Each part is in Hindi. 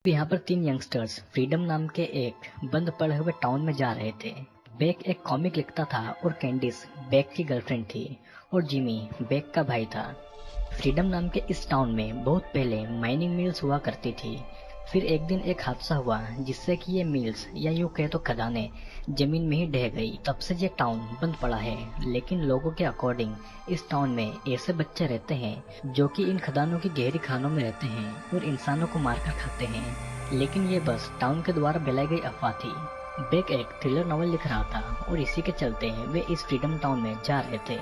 तो यहाँ पर तीन यंगस्टर्स फ्रीडम नाम के एक बंद पड़े हुए टाउन में जा रहे थे। बेक एक कॉमिक लिखता था और कैंडिस बेक की गर्लफ्रेंड थी और जिमी बेक का भाई था। फ्रीडम नाम के इस टाउन में बहुत पहले माइनिंग मिल्स हुआ करती थी। फिर एक दिन एक हादसा हुआ जिससे कि ये मिल्स या यूं कहे तो खदानें जमीन में ही ढह गई। तब से ये टाउन बंद पड़ा है। लेकिन लोगों के अकॉर्डिंग इस टाउन में ऐसे बच्चे रहते हैं जो कि इन खदानों की गहरी खानों में रहते हैं और इंसानों को मारकर खाते हैं। लेकिन ये बस टाउन के द्वारा फैलाई गई अफवाह थी। बेक एक थ्रिलर नॉवल लिख रहा था और इसी के चलते वे इस फ्रीडम टाउन में जा रहे थे।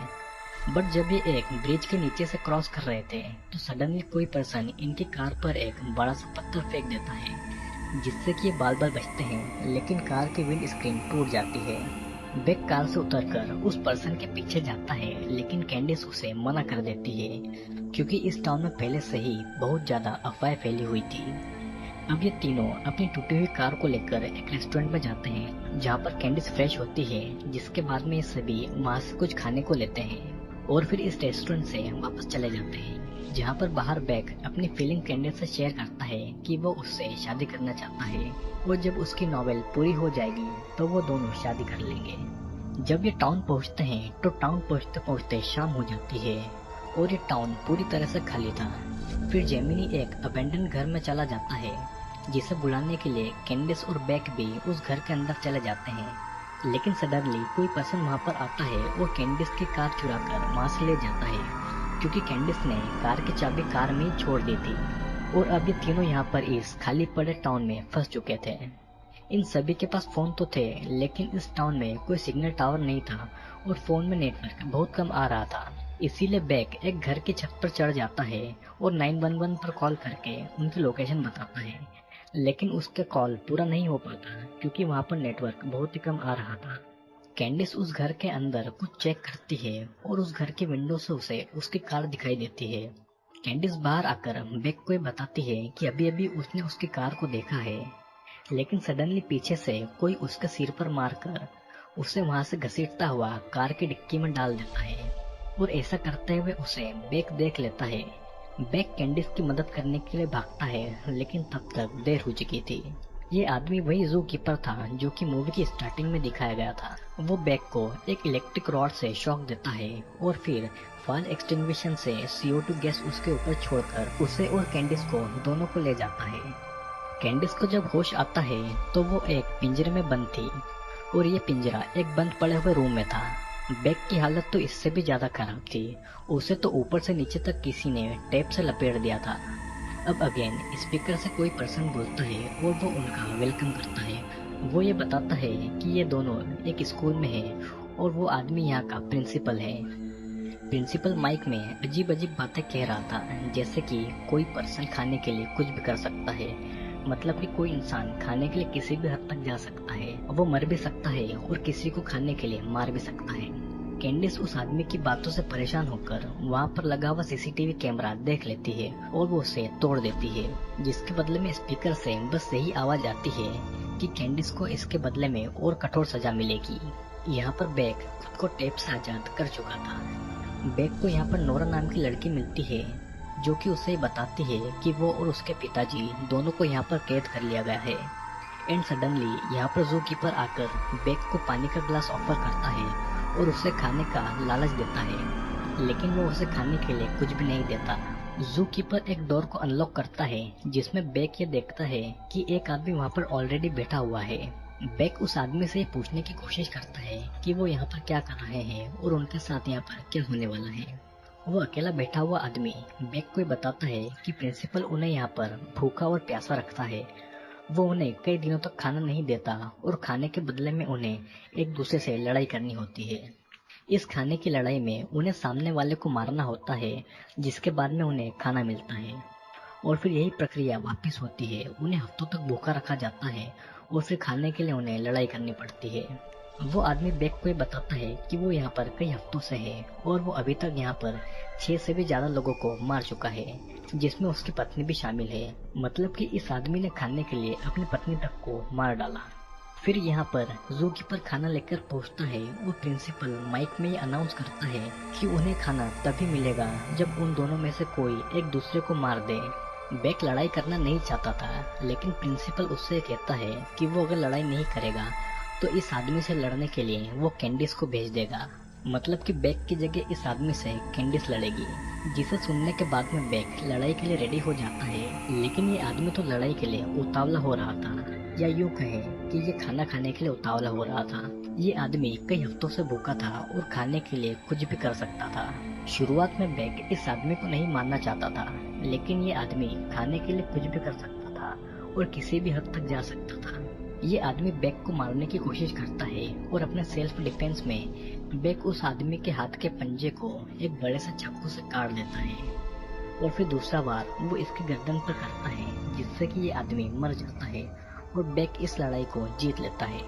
बट जब ये एक ब्रिज के नीचे से क्रॉस कर रहे थे तो सडनली कोई पर्सन इनकी कार पर एक बड़ा सा पत्थर फेंक देता है जिससे कि ये बाल बाल बचते हैं। लेकिन कार की विंड स्क्रीन टूट जाती है। बेक कार से उतरकर उस पर्सन के पीछे जाता है लेकिन कैंडिस उसे मना कर देती है क्योंकि इस टाउन में पहले से ही बहुत ज्यादा अफवाहें फैली हुई थी। अब ये तीनों अपनी टूटी हुई कार को लेकर एक रेस्टोरेंट में जाते हैं जहाँ पर कैंडिस फ्रेश होती है, जिसके बाद में ये सभी वहाँ से कुछ खाने को लेते हैं और फिर इस रेस्टोरेंट से वापस चले जाते हैं जहाँ पर बाहर बेक अपनी फीलिंग कैंडिस से शेयर करता है कि वो उससे शादी करना चाहता है और जब उसकी नॉवेल पूरी हो जाएगी तो वो दोनों शादी कर लेंगे। जब ये टाउन पहुँचते हैं तो टाउन पहुँचते पहुँचते शाम हो जाती है और ये टाउन पूरी तरह से खाली था। फिर जेमिनी एक अबेंडन घर में चला जाता है जिसे बुलाने के लिए कैंडिस और बेक भी उस घर के अंदर चले जाते हैं। लेकिन सडनली कोई पर्सन वहाँ पर आता है और कैंडिस की कार चुराकर वहाँ से ले जाता है क्योंकि कैंडिस ने कार की चाबी कार में ही छोड़ दी थी और अब ये तीनों यहाँ पर इस खाली पड़े टाउन में फंस चुके थे। इन सभी के पास फोन तो थे लेकिन इस टाउन में कोई सिग्नल टावर नहीं था और फोन में नेटवर्क बहुत कम आ रहा था। इसीलिए बेक एक घर की छत पर चढ़ जाता है और 911 पर कॉल करके उनकी लोकेशन बताता है। लेकिन उसके कॉल पूरा नहीं हो पाता क्योंकि वहाँ पर नेटवर्क बहुत ही कम आ रहा था। कैंडिस उस घर के अंदर कुछ चेक करती है और उस घर के विंडो से उसे उसकी कार दिखाई देती है। कैंडिस बाहर आकर बेक को बताती है कि अभी अभी उसने उसकी कार को देखा है। लेकिन सडनली पीछे से कोई उसके सिर पर मारकर उसे वहाँ से घसीटता हुआ कार की डिक्की में डाल देता है और ऐसा करते हुए उसे बेक देख लेता है। बेक कैंडिस की मदद करने के लिए भागता है लेकिन तब तक देर हो चुकी थी। ये आदमी वही जू कीपर था जो कि मूवी की स्टार्टिंग में दिखाया गया था। वो बेक को एक इलेक्ट्रिक रॉड से शॉक देता है और फिर फायर एक्सटिंग्विशन से CO2 गैस उसके ऊपर छोड़कर उसे और कैंडिस को दोनों को ले जाता है। कैंडिस को जब होश आता है तो वो एक पिंजरे में बंद थी और ये पिंजरा एक बंद पड़े हुए रूम में था। बेक की हालत तो इससे भी ज्यादा खराब थी। उसे तो ऊपर से नीचे तक किसी ने टेप से लपेट दिया था। अब अगेन स्पीकर से कोई पर्सन बोलता है और वो उनका वेलकम करता है। वो ये बताता है कि ये दोनों एक स्कूल में हैं और वो आदमी यहाँ का प्रिंसिपल है। प्रिंसिपल माइक में अजीब अजीब बातें कह रहा था जैसे कि कोई पर्सन खाने के लिए कुछ भी कर सकता है, मतलब कि कोई इंसान खाने के लिए किसी भी हद तक जा सकता है, वो मर भी सकता है और किसी को खाने के लिए मार भी सकता है। कैंडिस उस आदमी की बातों से परेशान होकर वहाँ पर लगा हुआ CCTV कैमरा देख लेती है और वो उसे तोड़ देती है, जिसके बदले में स्पीकर से बस यही आवाज आती है कि कैंडिस को इसके बदले में और कठोर सजा मिलेगी। यहाँ पर बेक खुद को टेप से आजाद कर चुका था। बेक को यहाँ पर नोरा नाम की लड़की मिलती है जो कि उसे बताती है कि वो और उसके पिताजी दोनों को यहाँ पर कैद कर लिया गया है। एंड सडनली यहाँ पर जू कीपर आकर बेक को पानी का ग्लास ऑफर करता है और उसे खाने का लालच देता है, लेकिन वो उसे खाने के लिए कुछ भी नहीं देता। जू कीपर एक डोर को अनलॉक करता है जिसमें बेक ये देखता है कि एक आदमी वहाँ पर ऑलरेडी बैठा हुआ है। बेक उस आदमी से पूछने की कोशिश करता है कि वो यहाँ पर क्या कर रहे हैं और उनके साथ यहाँ पर क्या होने वाला है। वो अकेला बैठा हुआ आदमी बेक को बताता है कि प्रिंसिपल उन्हें यहाँ पर भूखा और प्यासा रखता है। वो उन्हें कई दिनों तक खाना नहीं देता और खाने के बदले में उन्हें एक दूसरे से लड़ाई करनी होती है। इस खाने की लड़ाई में उन्हें सामने वाले को मारना होता है, जिसके बाद में उन्हें खाना मिलता है और फिर यही प्रक्रिया वापस होती है। उन्हें हफ्तों तक भूखा रखा जाता है और फिर खाने के लिए उन्हें लड़ाई करनी पड़ती है। वो आदमी बेक को बताता है कि वो यहाँ पर कई हफ्तों से है और वो अभी तक यहाँ पर 6 से भी ज्यादा लोगों को मार चुका है, जिसमें उसकी पत्नी भी शामिल है। मतलब कि इस आदमी ने खाने के लिए अपनी पत्नी तक को मार डाला। फिर यहाँ पर जू कीपर खाना लेकर पहुँचता है और प्रिंसिपल माइक में ये अनाउंस करता है कि उन्हें खाना तभी मिलेगा जब उन दोनों में से कोई एक दूसरे को मार दे। बेक लड़ाई करना नहीं चाहता था, लेकिन प्रिंसिपल उससे कहता है कि वो अगर लड़ाई नहीं करेगा तो इस आदमी से लड़ने के लिए वो कैंडिस को भेज देगा। मतलब कि बेक की जगह इस आदमी से कैंडिस लड़ेगी। जिसे सुनने के बाद में बेक लड़ाई के लिए रेडी हो जाता है, लेकिन ये आदमी तो लड़ाई के लिए उतावला हो रहा था, या यूँ कहें कि ये खाना खाने के लिए उतावला हो रहा था। ये आदमी कई हफ्तों से भूखा था और खाने के लिए कुछ भी कर सकता था। शुरुआत में बेक इस आदमी को नहीं मानना चाहता था, लेकिन ये आदमी खाने के लिए कुछ भी कर सकता था और किसी भी हद तक जा सकता था। ये आदमी बेक को मारने की कोशिश करता है और अपने सेल्फ डिफेंस में बेक उस आदमी के हाथ के पंजे को एक बड़े से चाकू से काट देता है और फिर दूसरा बार वो इसके गर्दन पर करता है, जिससे कि ये आदमी मर जाता है और बेक इस लड़ाई को जीत लेता है।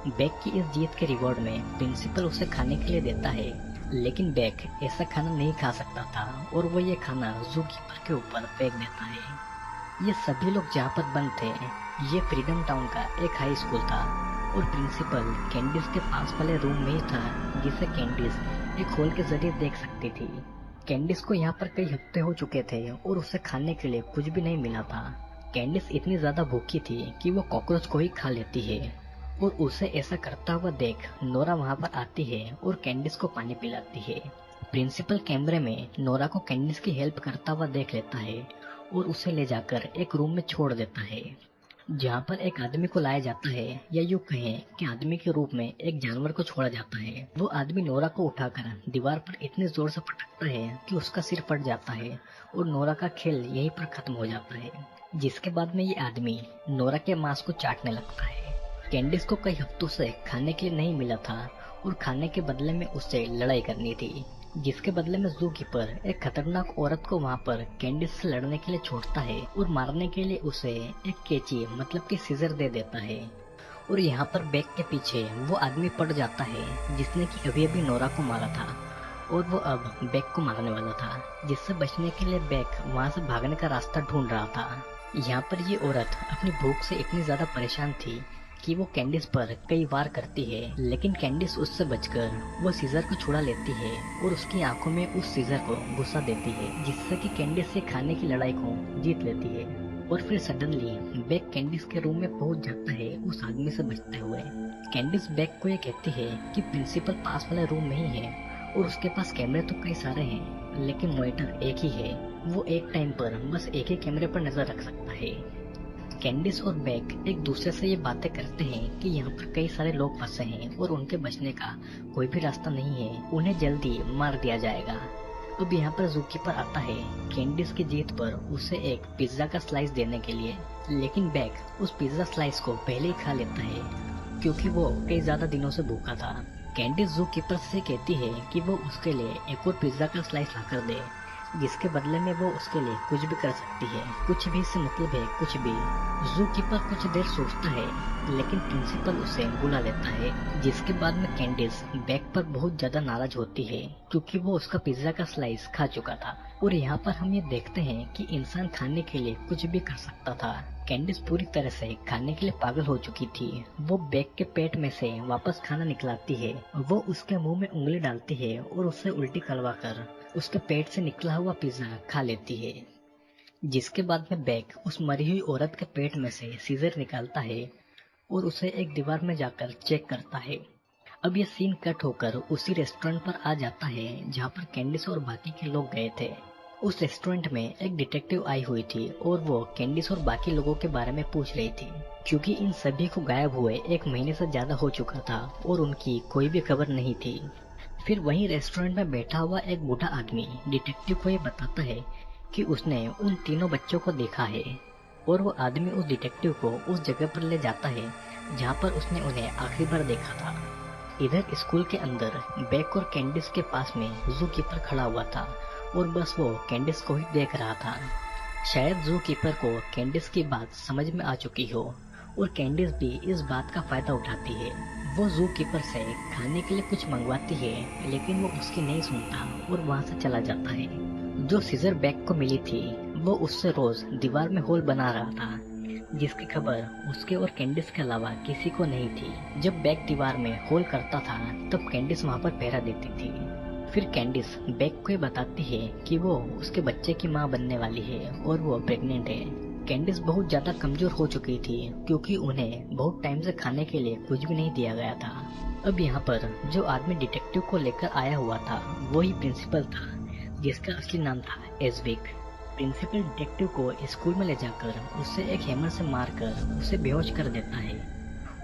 बेक की इस जीत के रिवॉर्ड में प्रिंसिपल उसे खाने के लिए देता है, लेकिन बेक ऐसा खाना नहीं खा सकता था और वो ये खाना जू कीपर के ऊपर फेंक देता है। ये सभी लोग जहाँ पर बंद थे, ये फ्रीडम टाउन का एक हाई स्कूल था और प्रिंसिपल कैंडिस के पास वाले रूम में ही था, जिसे कैंडिस एक होल के जरिए देख सकती थी। कैंडिस को यहाँ पर कई हफ्ते हो चुके थे और उसे खाने के लिए कुछ भी नहीं मिला था। कैंडिस इतनी ज्यादा भूखी थी कि वो कॉकरोच को ही खा लेती है और उसे ऐसा करता हुआ देख नोरा वहाँ पर आती है और कैंडिस को पानी पिलाती है। प्रिंसिपल कैमरे में नोरा को कैंडिस की हेल्प करता हुआ देख लेता है और उसे ले जाकर एक रूम में छोड़ देता है, जहाँ पर एक आदमी को लाया जाता है, या यूँ कहें कि आदमी के रूप में एक जानवर को छोड़ा जाता है। वो आदमी नोरा को उठाकर दीवार पर इतने जोर से पटकता है कि उसका सिर फट जाता है और नोरा का खेल यहीं पर खत्म हो जाता है। जिसके बाद में ये आदमी नोरा के मांस को चाटने लगता है। कैंडिस को कई हफ्तों से खाने के लिए नहीं मिला था और खाने के बदले में उससे लड़ाई करनी थी, जिसके बदले में जू कीपर एक खतरनाक औरत को वहाँ पर कैंडिस से लड़ने के लिए छोड़ता है और मारने के लिए उसे एक कैंची मतलब कि सीजर दे देता है। और यहाँ पर बेक के पीछे वो आदमी पड़ जाता है जिसने कि अभी अभी नोरा को मारा था और वो अब बेक को मारने वाला था, जिससे बचने के लिए बेक वहाँ से भागने का रास्ता ढूंढ रहा था। यहाँ पर ये औरत अपनी भूख से इतनी ज्यादा परेशान थी कि वो कैंडिस पर कई वार करती है, लेकिन कैंडिस उससे बचकर वो सीजर को छुड़ा लेती है और उसकी आंखों में उस सीजर को घुसा देती है, जिससे कि कैंडिस से खाने की लड़ाई को जीत लेती है। और फिर सडनली बेक कैंडिस के रूम में पहुंच जाता है उस आदमी से बचते हुए। कैंडिस बेक को ये कहती है कि प्रिंसिपल पास वाले रूम में ही है और उसके पास कैमरे तो कई सारे हैं, लेकिन मॉनिटर एक ही है। वो एक टाइम पर बस एक ही कैमरे पर नजर रख सकता है। कैंडिस और बेक एक दूसरे से ये बातें करते हैं कि यहाँ पर कई सारे लोग फंसे हैं और उनके बचने का कोई भी रास्ता नहीं है, उन्हें जल्दी मार दिया जाएगा। अब यहाँ पर जूकीपर आता है कैंडिस की जीत पर उसे एक पिज्जा का स्लाइस देने के लिए, लेकिन बेक उस पिज्जा स्लाइस को पहले ही खा लेता है क्योंकि वो कई ज्यादा दिनों से भूखा था। कैंडिस जूकीपर से कहती है कि वो उसके लिए एक और पिज्जा का स्लाइस लाकर दे, जिसके बदले में वो उसके लिए कुछ भी कर सकती है। कुछ भी से मतलब है कुछ भी। जू कीपर कुछ देर सोचता है, लेकिन प्रिंसिपल उसे बुला लेता है, जिसके बाद में कैंडिस बेक पर बहुत ज्यादा नाराज होती है क्योंकि वो उसका पिज्जा का स्लाइस खा चुका था। और यहाँ पर हम ये देखते हैं कि इंसान खाने के लिए कुछ भी कर सकता था। कैंडिस पूरी तरह से खाने के लिए पागल हो चुकी थी। वो बेक के पेट में से वापस खाना निकलाती है, वो उसके मुंह में उंगली डालती है और उसे उल्टी करवा कर उसके पेट से निकला हुआ पिज्जा खा लेती है। जिसके बाद में बेक उस मरी हुई औरत के पेट में से सीजर निकालता है और उसे एक दीवार में जाकर चेक करता है। अब ये सीन कट होकर उसी रेस्टोरेंट पर आ जाता है जहाँ पर कैंडिस और बाकी के लोग गए थे। उस रेस्टोरेंट में एक डिटेक्टिव आई हुई थी और वो कैंडिस और बाकी लोगों के बारे में पूछ रही थी, क्योंकि इन सभी को गायब हुए 1 महीने से ज्यादा हो चुका था और उनकी कोई भी खबर नहीं थी। फिर वहीं रेस्टोरेंट में बैठा हुआ एक बूढ़ा आदमी डिटेक्टिव को ये बताता है कि उसने उन तीनों बच्चों को देखा है और वो आदमी उस डिटेक्टिव को उस जगह पर ले जाता है जहाँ पर उसने उन्हें आखिरी बार देखा था। इधर स्कूल के अंदर बेक और कैंडिस के पास में जू कीपर खड़ा हुआ था और बस वो कैंडिस को ही देख रहा था। शायद जू कीपर को कैंडिस की बात समझ में आ चुकी हो और कैंडिस भी इस बात का फायदा उठाती है। वो जू कीपर से खाने के लिए कुछ मंगवाती है, लेकिन वो उसकी नहीं सुनता और वहाँ से चला जाता है। जो सीजर बेक को मिली थी वो उससे रोज दीवार में होल बना रहा था, जिसकी खबर उसके और कैंडिस के अलावा किसी को नहीं थी। जब बेक दीवार में होल करता था तब कैंडिस वहाँ पर पहरा देती थी। फिर कैंडिस बेक को ये बताती है कि वो उसके बच्चे की माँ बनने वाली है और वो प्रेग्नेंट है। कैंडिस बहुत ज्यादा कमजोर हो चुकी थी क्योंकि उन्हें बहुत टाइम से खाने के लिए कुछ भी नहीं दिया गया था। अब यहाँ पर जो आदमी डिटेक्टिव को लेकर आया हुआ था वो ही प्रिंसिपल था, जिसका असली नाम था एजविक। प्रिंसिपल डिटेक्टिव को स्कूल में ले जाकर उसे एक हैमर से मारकर उसे बेहोश कर देता है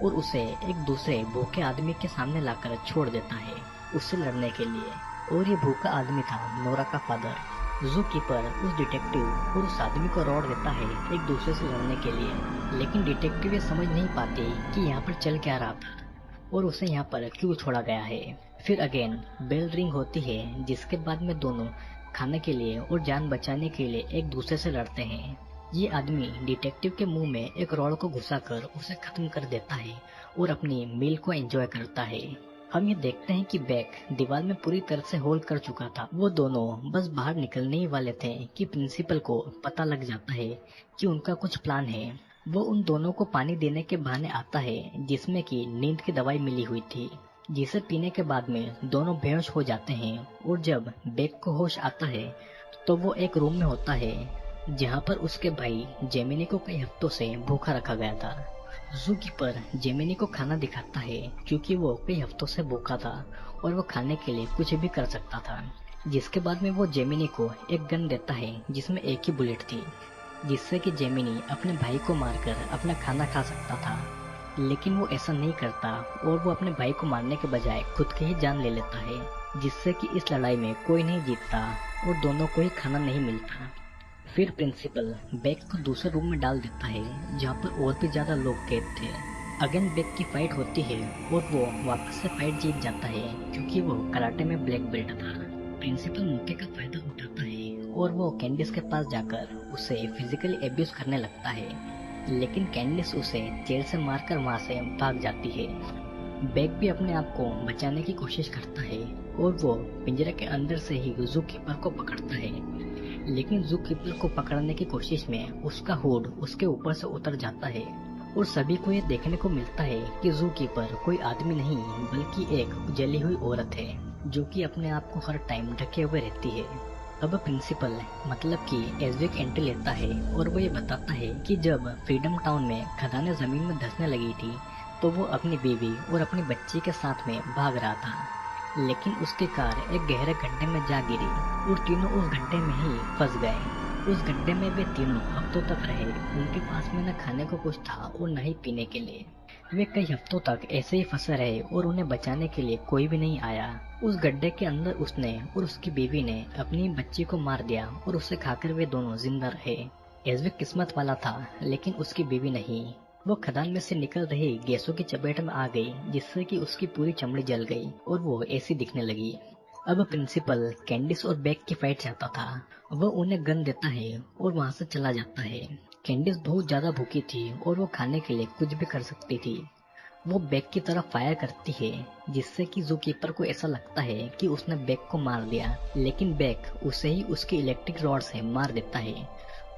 और उसे एक दूसरे भूखे आदमी के सामने लाकर छोड़ देता है उससे लड़ने के लिए। और ये भूखा आदमी था नोरा का फादर। जू कीपर उस डिटेक्टिव और उस आदमी को रोड देता है एक दूसरे से लड़ने के लिए, लेकिन डिटेक्टिव ये समझ नहीं पाते कि यहाँ पर चल क्या रहा था और उसे यहाँ पर क्यों छोड़ा गया है। फिर अगेन बेल रिंग होती है, जिसके बाद में दोनों खाने के लिए और जान बचाने के लिए एक दूसरे से लड़ते हैं। ये आदमी डिटेक्टिव के मुंह में एक रॉड को घुसाकर उसे खत्म कर देता है और अपनी मील को एंजॉय करता है। हम ये देखते हैं कि बेक दीवार में पूरी तरह से होल कर चुका था। वो दोनों बस बाहर निकलने ही वाले थे कि प्रिंसिपल को पता लग जाता है कि उनका कुछ प्लान है। वो उन दोनों को पानी देने के बहाने आता है जिसमें कि नींद की दवाई मिली हुई थी, जिसे पीने के बाद में दोनों बेहोश हो जाते हैं। और जब बेक को होश आता है तो वो एक रूम में होता है जहाँ पर उसके भाई जेमिनी को कई हफ्तों से भूखा रखा गया था। जू कीपर जेमिनी को खाना दिखाता है क्योंकि वो कई हफ्तों से भूखा था और वो खाने के लिए कुछ भी कर सकता था। जिसके बाद में वो जेमिनी को एक गन देता है जिसमें एक ही बुलेट थी, जिससे कि जेमिनी अपने भाई को मारकर अपना खाना खा सकता था। लेकिन वो ऐसा नहीं करता और वो अपने भाई को मारने के बजाय खुद की ही जान ले लेता है, जिससे कि इस लड़ाई में कोई नहीं जीतता और दोनों को ही खाना नहीं मिलता। फिर प्रिंसिपल बेक को दूसरे रूम में डाल देता है जहाँ पर और भी ज्यादा लोग कैद थे। अगेन बेक की फाइट होती है और वो वापस से फाइट जीत जाता है क्योंकि वो कराटे में ब्लैक बेल्ट था। प्रिंसिपल मौके का फायदा उठाता है और वो कैंडिस के पास जाकर उसे फिजिकली एब्यूज करने लगता है, लेकिन कैंडिस उसे चेयर से मारकर वहाँ से भाग जाती है। बेक भी अपने आप को बचाने की कोशिश करता है और वो पिंजरे के अंदर से ही जू कीपर को पकड़ता है, लेकिन जू कीपर को पकड़ने की कोशिश में उसका हुड उसके ऊपर से उतर जाता है और सभी को ये देखने को मिलता है कि जू कीपर कोई आदमी नहीं बल्कि एक जली हुई औरत है जो कि अपने आप को हर टाइम ढके हुए रहती है। अब प्रिंसिपल मतलब कि एजविक एंट्री लेता है और वो ये बताता है कि जब फ्रीडम टाउन में खदानें जमीन में धंसने लगी थी तो वो अपनी बीवी और अपनी बच्ची के साथ में भाग रहा था, लेकिन उसकी कार एक गहरे गड्ढे में जा गिरी और तीनों उस गड्ढे में ही फंस गए। उस गड्ढे में वे तीनों हफ्तों तक रहे। उनके पास में न खाने को कुछ था और न ही पीने के लिए। वे कई हफ्तों तक ऐसे ही फंसे रहे और उन्हें बचाने के लिए कोई भी नहीं आया। उस गड्ढे के अंदर उसने और उसकी बीवी ने अपनी बच्ची को मार दिया और उसे खाकर वे दोनों जिंदा रहे। एजविक किस्मत वाला था लेकिन उसकी बीवी नहीं। वो खदान में से निकल रही गैसों की चपेट में आ गई, जिससे कि उसकी पूरी चमड़ी जल गई और वो ऐसी दिखने लगी। अब प्रिंसिपल कैंडिस और बेक की फाइट चाहता था। वो उन्हें गन देता है और वहाँ से चला जाता है। कैंडिस बहुत ज्यादा भूखी थी और वो खाने के लिए कुछ भी कर सकती थी। वो बेक की तरफ फायर करती है, जिससे कि जू कीपर को ऐसा लगता है कि उसने बेक को मार दिया, लेकिन बेक उसे ही उसकी इलेक्ट्रिक रॉड से मार देता है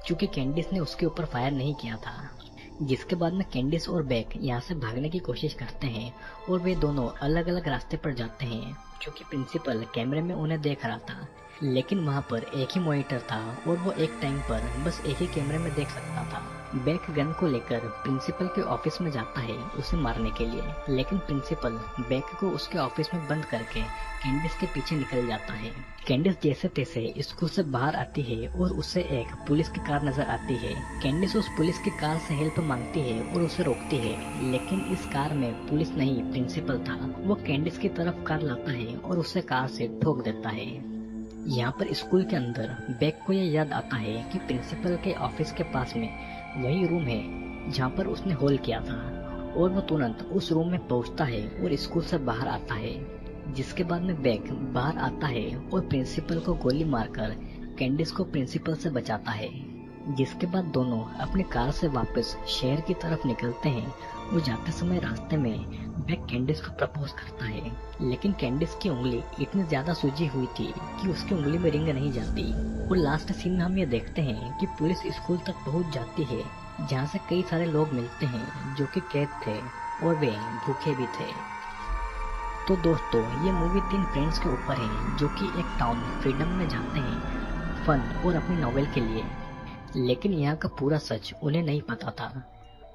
क्योंकि कैंडिस ने उसके ऊपर फायर नहीं किया था। जिसके बाद में कैंडिस और बेक यहाँ से भागने की कोशिश करते हैं और वे दोनों अलग अलग रास्ते पर जाते हैं क्योंकि प्रिंसिपल कैमरे में उन्हें देख रहा था, लेकिन वहाँ पर एक ही मॉनिटर था और वो एक टाइम पर बस एक ही कैमरे में देख सकता था। बेक गन को लेकर प्रिंसिपल के ऑफिस में जाता है उसे मारने के लिए, लेकिन प्रिंसिपल बेक को उसके ऑफिस में बंद करके कैंडिस के पीछे निकल जाता है। कैंडिस जैसे तैसे स्कूल से बाहर आती है और उसे एक पुलिस की कार नजर आती है। कैंडिस उस पुलिस की कार से हेल्प मांगती है और उसे रोकती है, लेकिन इस कार में पुलिस नहीं प्रिंसिपल था। वो कैंडिस की तरफ कार लाता है और उसे कार से ठोक देता है। यहाँ पर स्कूल के अंदर बेक को यह याद आता है कि प्रिंसिपल के ऑफिस के पास में वही रूम है जहाँ पर उसने होल किया था और वो तुरंत उस रूम में पहुँचता है और स्कूल से बाहर आता है। जिसके बाद में बेक बाहर आता है और प्रिंसिपल को गोली मारकर कैंडिस को प्रिंसिपल से बचाता है। जिसके बाद दोनों अपनी कार से वापस शहर की तरफ निकलते हैं और जाते समय रास्ते में बेक कैंडिस को प्रपोज करता है, लेकिन कैंडिस की उंगली इतनी ज्यादा सूजी हुई थी कि उसकी उंगली में रिंग नहीं जाती। और लास्ट सीन में हम ये देखते हैं कि पुलिस स्कूल तक पहुंच जाती है जहां से कई सारे लोग मिलते हैं जो कि कैद थे और वे भूखे भी थे। तो दोस्तों ये मूवी 3 फ्रेंड्स के ऊपर है जो कि एक टाउन फ्रीडम में जाते हैं फन और अपनी नॉवेल के लिए। लेकिन यहाँ का पूरा सच उन्हें नहीं पता था।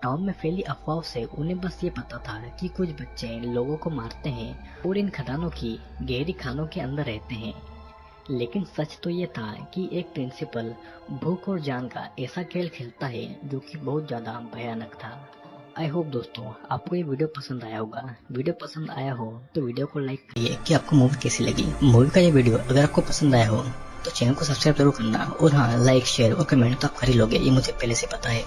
टाउन में फैली अफवाहों से उन्हें बस ये पता था कि कुछ बच्चे लोगों को मारते हैं और इन खदानों की गहरी खानों के अंदर रहते हैं। लेकिन सच तो ये था कि एक प्रिंसिपल भूख और जान का ऐसा खेल खेलता है जो कि बहुत ज्यादा भयानक था। आई होप दोस्तों आपको ये वीडियो पसंद आया होगा। वीडियो पसंद आया हो तो वीडियो को लाइक करिए कि आपको मूवी कैसी लगी। मूवी का ये वीडियो अगर आपको पसंद आया हो तो चैनल को सब्सक्राइब जरूर करना, और हाँ लाइक शेयर और कमेंट तो आप कर ही लोगे, ये मुझे पहले से पता है।